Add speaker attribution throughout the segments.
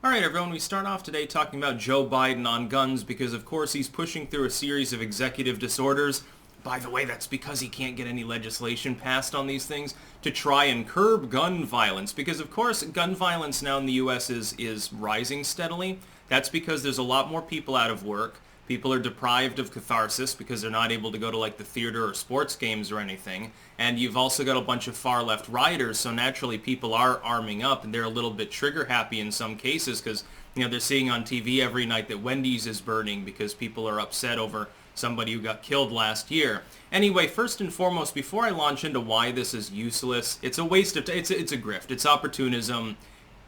Speaker 1: Alright everyone, we start off today talking about Joe Biden on guns because of course he's pushing through a series of executive disorders. By the way, that's because he can't get any legislation passed on these things to try and curb gun violence. Because of course gun violence now in the US is rising steadily. That's because there's a lot more people out of work. People are deprived of catharsis because they're not able to go to like the theater or sports games or anything. And you've also got a bunch of far left rioters, so naturally people are arming up and they're a little bit trigger happy in some cases because they're seeing on TV every night that Wendy's is burning because people are upset over somebody who got killed last year. Anyway, first and foremost, before I launch into why this is useless, it's a waste of time. It's a grift. It's opportunism.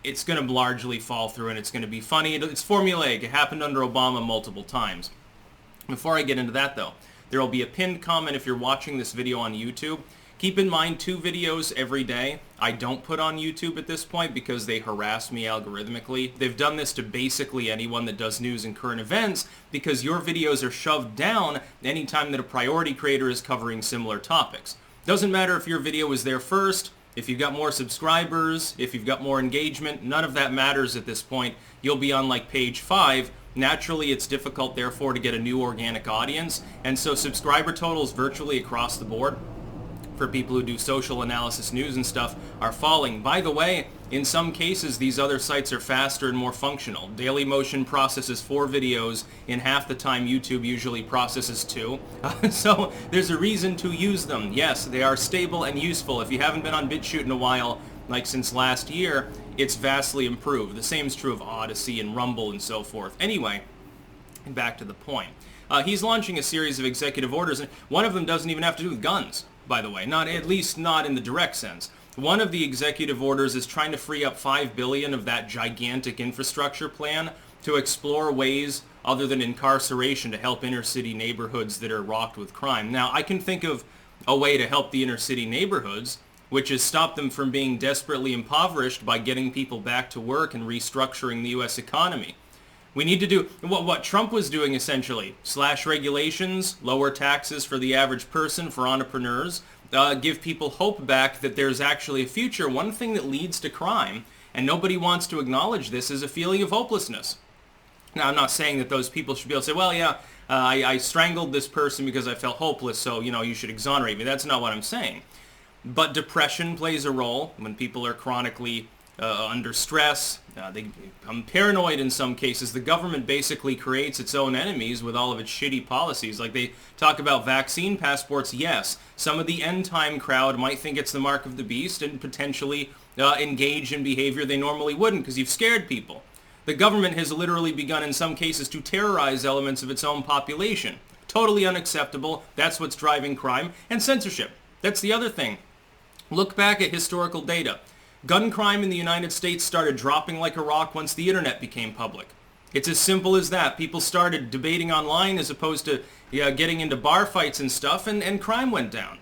Speaker 1: It's going to largely fall through and it's going to be funny. It's formulaic. It happened under Obama multiple times. Before I get into that though, there will be a pinned comment if you're watching this video on YouTube. Keep in mind 2 videos every day. I don't put on YouTube at this point because they harass me algorithmically. They've done this to basically anyone that does news and current events because your videos are shoved down anytime that a priority creator is covering similar topics. Doesn't matter if your video was there first, if you've got more subscribers, if you've got more engagement, none of that matters at this point. You'll be on like page 5. Naturally, it's difficult, therefore, to get a new organic audience. And so subscriber totals virtually across the board for people who do social analysis news and stuff are falling. By the way, in some cases, these other sites are faster and more functional. Dailymotion processes 4 videos in half the time YouTube usually processes 2. So there's a reason to use them. Yes, they are stable and useful. If you haven't been on BitChute in a while, like since last year, it's vastly improved. The same is true of Odyssey and Rumble and so forth. Anyway, back to the point. He's launching a series of executive orders, and one of them doesn't even have to do with guns, by the way. At least not in the direct sense. One of the executive orders is trying to free up $5 billion of that gigantic infrastructure plan to explore ways other than incarceration to help inner city neighborhoods that are rocked with crime. Now, I can think of a way to help the inner city neighborhoods, which is stop them from being desperately impoverished by getting people back to work and restructuring the U.S. economy. We need to do what Trump was doing essentially. Slash regulations, lower taxes for the average person, for entrepreneurs, give people hope back that there's actually a future. One thing that leads to crime, and nobody wants to acknowledge this, is a feeling of hopelessness. Now, I'm not saying that those people should be able to say, well, yeah, I strangled this person because I felt hopeless, so, you should exonerate me. That's not what I'm saying. But depression plays a role when people are chronically under stress. They become paranoid in some cases. The government basically creates its own enemies with all of its shitty policies. Like they talk about vaccine passports. Yes, some of the end-time crowd might think it's the mark of the beast and potentially engage in behavior they normally wouldn't because you've scared people. The government has literally begun in some cases to terrorize elements of its own population. Totally unacceptable. That's what's driving crime. And censorship. That's the other thing. Look back at historical data. Gun crime in the United States started dropping like a rock once the internet became public. It's as simple as that. People started debating online as opposed to getting into bar fights and stuff, and crime went down.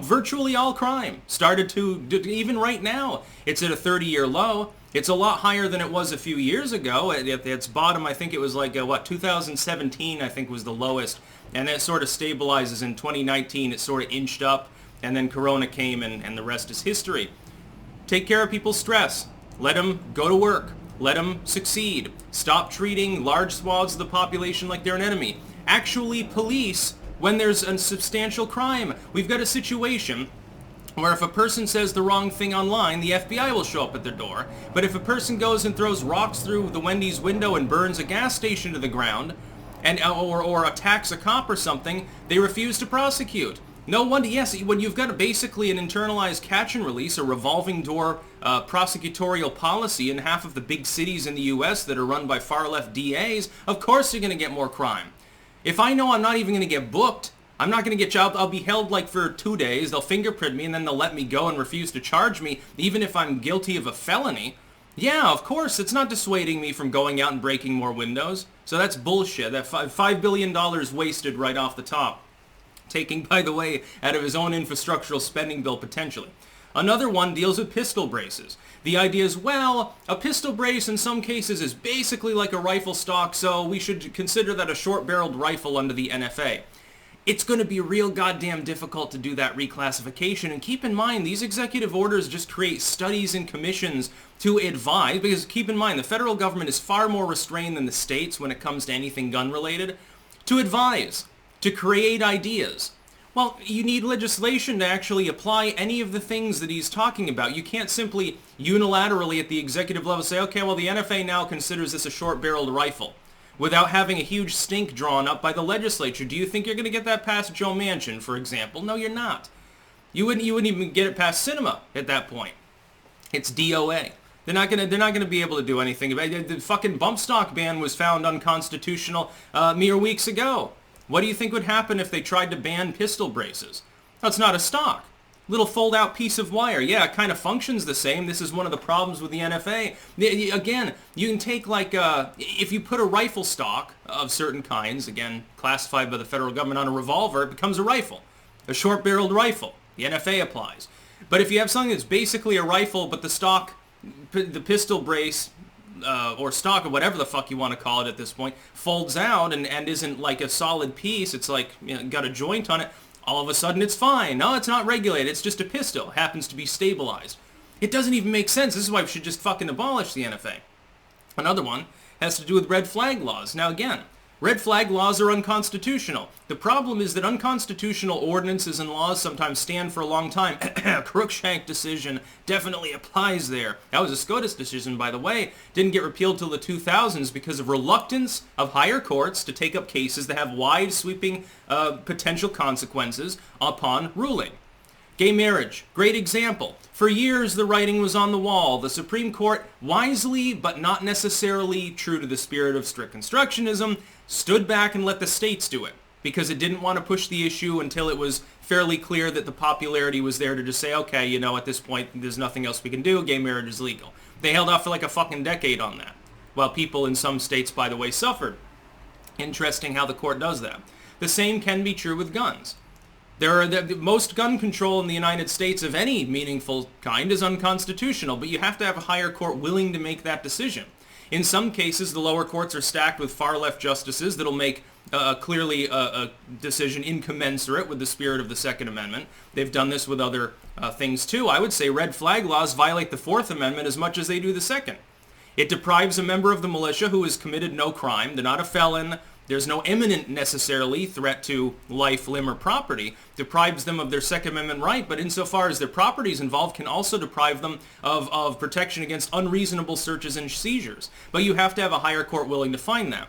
Speaker 1: Virtually all crime started to, even right now, it's at a 30-year low. It's a lot higher than it was a few years ago. At its bottom, I think it was like, 2017, I think was the lowest. And it sort of stabilizes in 2019. It sort of inched up. And then Corona came, and the rest is history. Take care of people's stress. Let them go to work. Let them succeed. Stop treating large swaths of the population like they're an enemy. Actually police when there's a substantial crime. We've got a situation where if a person says the wrong thing online, the FBI will show up at their door. But if a person goes and throws rocks through the Wendy's window and burns a gas station to the ground, or attacks a cop or something, they refuse to prosecute. No wonder, yes, when you've got basically an internalized catch and release, a revolving door prosecutorial policy in half of the big cities in the U.S. that are run by far-left DAs, of course you're going to get more crime. If I know I'm not even going to get booked, I'm not going to get I'll be held like for 2 days, they'll fingerprint me, and then they'll let me go and refuse to charge me, even if I'm guilty of a felony. Yeah, of course, it's not dissuading me from going out and breaking more windows. So that's bullshit. That $5 billion wasted right off the top. Taking, by the way, out of his own infrastructural spending bill potentially. Another one deals with pistol braces. The idea is, well, a pistol brace in some cases is basically like a rifle stock, so we should consider that a short-barreled rifle under the NFA. it's going to be real goddamn difficult to do that reclassification. And keep in mind, these executive orders just create studies and commissions to advise, because keep in mind, the federal government is far more restrained than the states when it comes to anything gun-related, to advise, to create ideas. Well, you need legislation to actually apply any of the things that he's talking about. You can't simply unilaterally at the executive level say, okay, well, the NFA now considers this a short-barreled rifle, without having a huge stink drawn up by the legislature. Do you think you're going to get that past Joe Manchin, for example? No, you're not. You wouldn't even get it past Sinema at that point. It's DOA. They're not gonna be able to do anything about it. The fucking bump stock ban was found unconstitutional mere weeks ago. What do you think would happen if they tried to ban pistol braces? That's not a stock. Little fold-out piece of wire. Yeah, it kind of functions the same. This is one of the problems with the NFA. Again, you can take like, if you put a rifle stock of certain kinds, again, classified by the federal government on a revolver, it becomes a rifle. A short-barreled rifle. The NFA applies. But if you have something that's basically a rifle, but the stock, the pistol brace, or stock, or whatever the fuck you want to call it at this point, folds out and isn't like a solid piece, it's like, got a joint on it, all of a sudden it's fine. No, it's not regulated, it's just a pistol. It happens to be stabilized. It doesn't even make sense. This is why we should just fucking abolish the NFA. Another one has to do with red flag laws. Now again, red flag laws are unconstitutional. The problem is that unconstitutional ordinances and laws sometimes stand for a long time. Crookshank decision definitely applies there. That was a SCOTUS decision, by the way. Didn't get repealed till the 2000s because of reluctance of higher courts to take up cases that have wide sweeping potential consequences upon ruling. Gay marriage, great example. For years, the writing was on the wall. The Supreme Court, wisely but not necessarily true to the spirit of strict constructionism, stood back and let the states do it because it didn't want to push the issue until it was fairly clear that the popularity was there to just say, okay, at this point, there's nothing else we can do. Gay marriage is legal. They held off for like a fucking decade on that, while people in some states, by the way, suffered. Interesting how the court does that. The same can be true with guns. Most gun control in the United States of any meaningful kind is unconstitutional, but you have to have a higher court willing to make that decision. In some cases, the lower courts are stacked with far-left justices that'll make clearly a decision incommensurate with the spirit of the Second Amendment. They've done this with other things too. I would say red flag laws violate the Fourth Amendment as much as they do the Second. It deprives a member of the militia who has committed no crime. They're not a felon. There's no imminent, necessarily, threat to life, limb, or property. Deprives them of their Second Amendment right, but insofar as their property is involved, can also deprive them of protection against unreasonable searches and seizures. But you have to have a higher court willing to find that.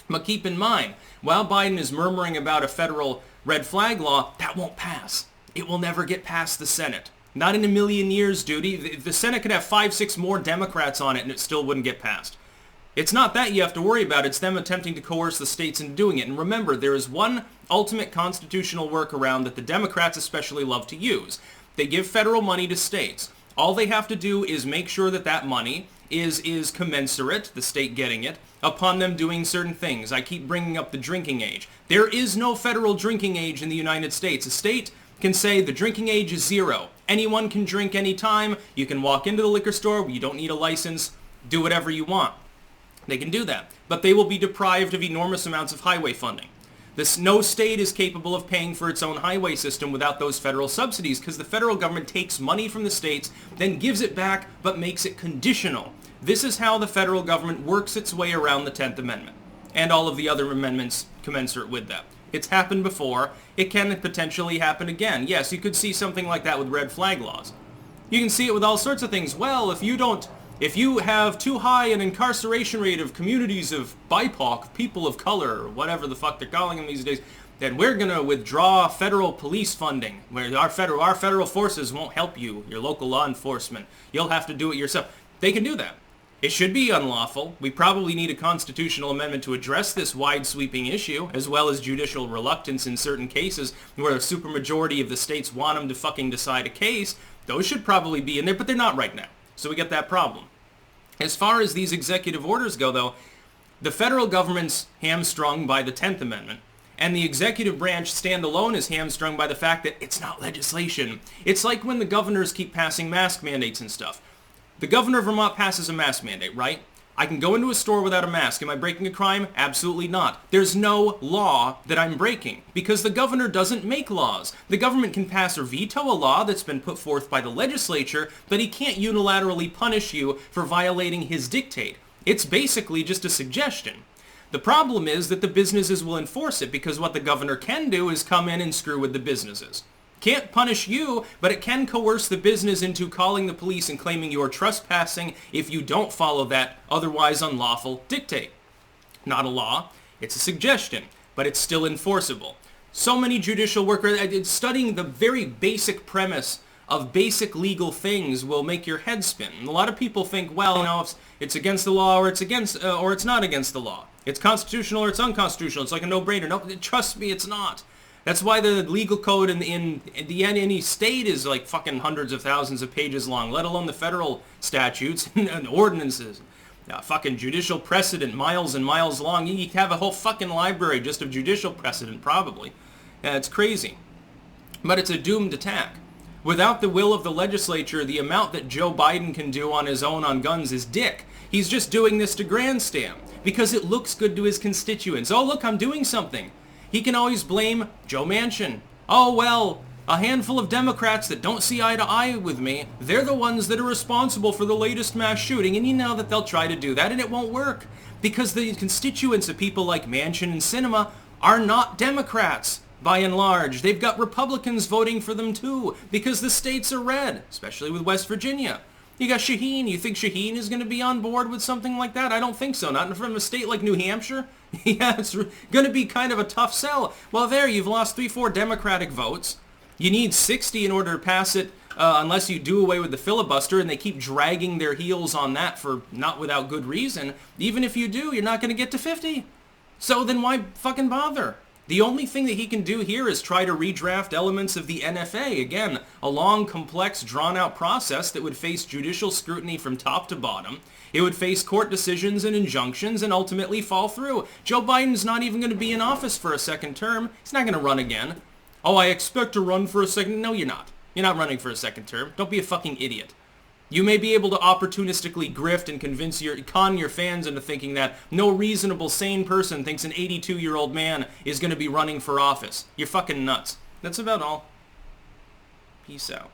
Speaker 1: But keep in mind, while Biden is murmuring about a federal red flag law, that won't pass. It will never get past the Senate. Not in a million years, dude. The Senate could have 5-6 more Democrats on it and it still wouldn't get passed. It's not that you have to worry about. It's them attempting to coerce the states into doing it. And remember, there is one ultimate constitutional workaround that the Democrats especially love to use. They give federal money to states. All they have to do is make sure that that money is commensurate, the state getting it, upon them doing certain things. I keep bringing up the drinking age. There is no federal drinking age in the United States. A state can say the drinking age is 0. Anyone can drink anytime. You can walk into the liquor store. You don't need a license. Do whatever you want. They can do that, but they will be deprived of enormous amounts of highway funding. No state is capable of paying for its own highway system without those federal subsidies because the federal government takes money from the states, then gives it back, but makes it conditional. This is how the federal government works its way around the 10th Amendment and all of the other amendments commensurate with that. It's happened before. It can potentially happen again. Yes, you could see something like that with red flag laws. You can see it with all sorts of things. Well, if you have too high an incarceration rate of communities of BIPOC, people of color, or whatever the fuck they're calling them these days, then we're going to withdraw federal police funding, where our federal forces won't help you, your local law enforcement. You'll have to do it yourself. They can do that. It should be unlawful. We probably need a constitutional amendment to address this wide-sweeping issue, as well as judicial reluctance in certain cases where a supermajority of the states want them to fucking decide a case. Those should probably be in there, but they're not right now. So we get that problem. As far as these executive orders go, though, the federal government's hamstrung by the 10th Amendment, and the executive branch standalone is hamstrung by the fact that it's not legislation. It's like when the governors keep passing mask mandates and stuff. The governor of Vermont passes a mask mandate, right? I can go into a store without a mask. Am I breaking a crime? Absolutely not. There's no law that I'm breaking because the governor doesn't make laws. The government can pass or veto a law that's been put forth by the legislature, but he can't unilaterally punish you for violating his dictate. It's basically just a suggestion. The problem is that the businesses will enforce it because what the governor can do is come in and screw with the businesses. Can't punish you, but it can coerce the business into calling the police and claiming you're trespassing if you don't follow that otherwise unlawful dictate. Not a law, it's a suggestion, but it's still enforceable. So many judicial workers, studying the very basic premise of basic legal things will make your head spin. And a lot of people think, well, if it's against the law or it's not against the law. It's constitutional or it's unconstitutional. It's like a no-brainer. No, trust me, it's not. That's why the legal code in any state is like fucking hundreds of thousands of pages long, let alone the federal statutes and ordinances. Fucking judicial precedent, miles and miles long. You have a whole fucking library just of judicial precedent, probably. It's crazy. But it's a doomed attack. Without the will of the legislature, the amount that Joe Biden can do on his own on guns is dick. He's just doing this to grandstand because it looks good to his constituents. Oh, look, I'm doing something. He can always blame Joe Manchin. Oh, well, a handful of Democrats that don't see eye to eye with me, they're the ones that are responsible for the latest mass shooting. And you know that they'll try to do that, and it won't work. Because the constituents of people like Manchin and Sinema are not Democrats, by and large. They've got Republicans voting for them, too, because the states are red, especially with West Virginia. You got Shaheen. You think Shaheen is going to be on board with something like that? I don't think so. Not from a state like New Hampshire. Yeah, it's going to be kind of a tough sell. Well, there, you've lost 3-4 Democratic votes. You need 60 in order to pass it, unless you do away with the filibuster, and they keep dragging their heels on that for not without good reason. Even if you do, you're not going to get to 50. So then why fucking bother? The only thing that he can do here is try to redraft elements of the NFA. Again, a long, complex, drawn-out process that would face judicial scrutiny from top to bottom. It would face court decisions and injunctions and ultimately fall through. Joe Biden's not even going to be in office for a second term. He's not going to run again. Oh, I expect to run for a second... No, you're not. You're not running for a second term. Don't be a fucking idiot. You may be able to opportunistically grift and con your fans into thinking that no reasonable, sane person thinks an 82-year-old man is going to be running for office. You're fucking nuts. That's about all. Peace out.